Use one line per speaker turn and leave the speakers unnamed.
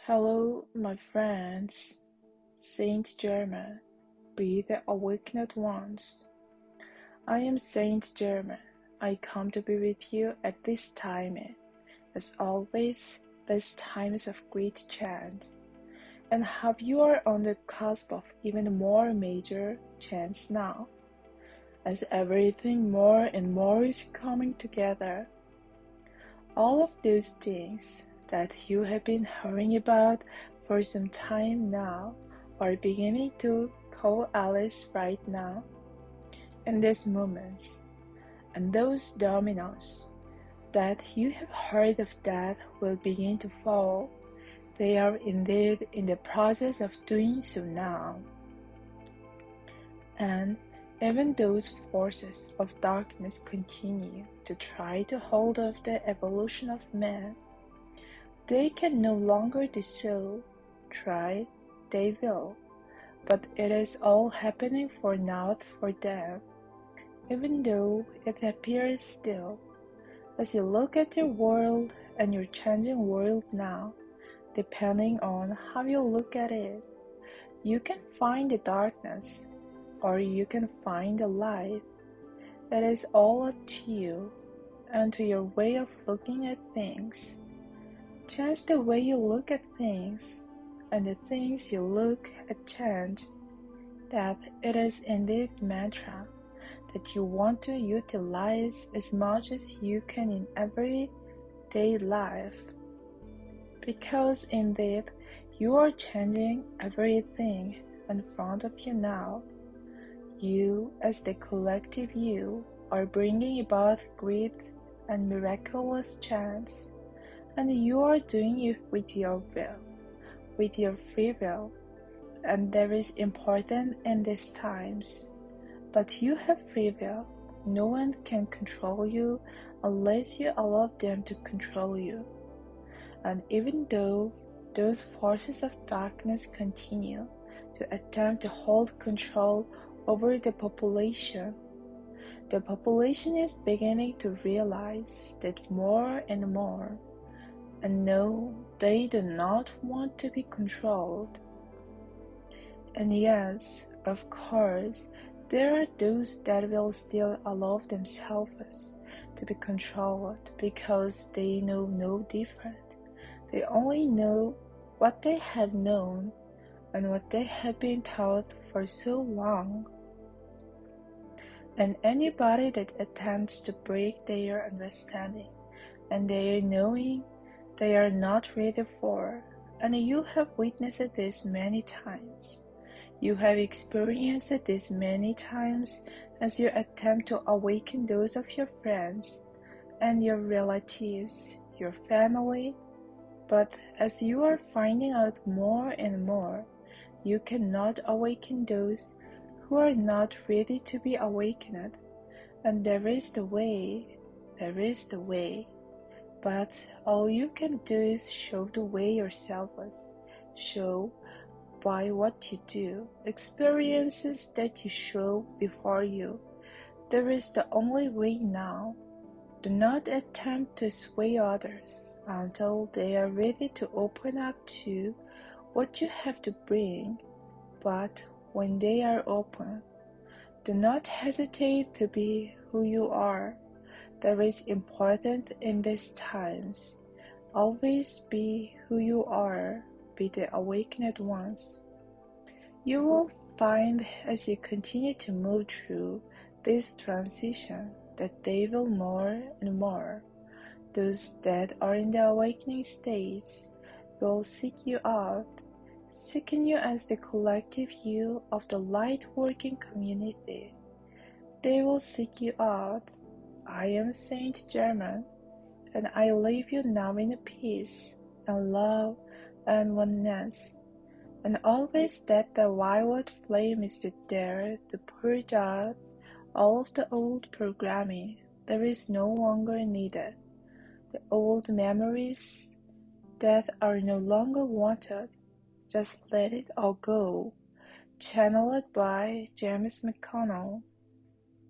Hello, my friends. Saint Germain, be the awakened ones. I am Saint Germain. I come to be with you at this time. As always, this time is of great chance. And hope you are on the cusp of even more major chance now, as everything more and more is coming together. All of those things that you have been hearing about for some time now are beginning to coalesce right now, in these moments, and those dominoes that you have heard of that will begin to fall. They are indeed in the process of doing so now. And even those forces of darkness continue to try to hold off the evolution of man. They can no longer do so. Try, they will. But it is all happening for naught for them, even though it appears still. As you look at your world and your changing world now, depending on how you look at it, you can find the darkness, or you can find the light. It is all up to you and to your way of looking at things. Change the way you look at things, and the things you look at change. That it is indeed mantra that you want to utilize as much as you can in everyday life. Because indeed, you are changing everything in front of you now. You, as the collective you, are bringing about great and miraculous chance, and you are doing it with your will, with your free will, and that is important in these times. But you have free will. No one can control you unless you allow them to control you. And even though those forces of darkness continue to attempt to hold control over the population is beginning to realize that more and more, and no, they do not want to be controlled. And yes, of course, there are those that will still allow themselves to be controlled because they know no different. They only know what they have known and what they have been taught for so long. And anybody that attempts to break their understanding and their knowing, they are not ready for, and you have witnessed this many times. You have experienced this many times as you attempt to awaken those of your friends and your relatives, your family. But as you are finding out more and more, you cannot awaken those who are not ready to be awakened. And there is the way. But all you can do is show the way yourselves. Show by what you do, experiences that you show before you. There is the only way now. Do not attempt to sway others until they are ready to open up to what you have to bring, but when they are open, do not hesitate to be who you are. That is important in these times. Always be who you are, be the awakened ones. You will find as you continue to move through this transition that they will more and more. Those that are in the awakening states will seek you out, seeking you as the collective you of the light-working community. They will seek you out. I am Saint Germain, and I leave you now in peace and love and oneness. And always that the violet flame is there to purge out all of the old programming that is no longer needed, the old memories that are no longer wanted. Just let it all go. Channeled by James McConnell.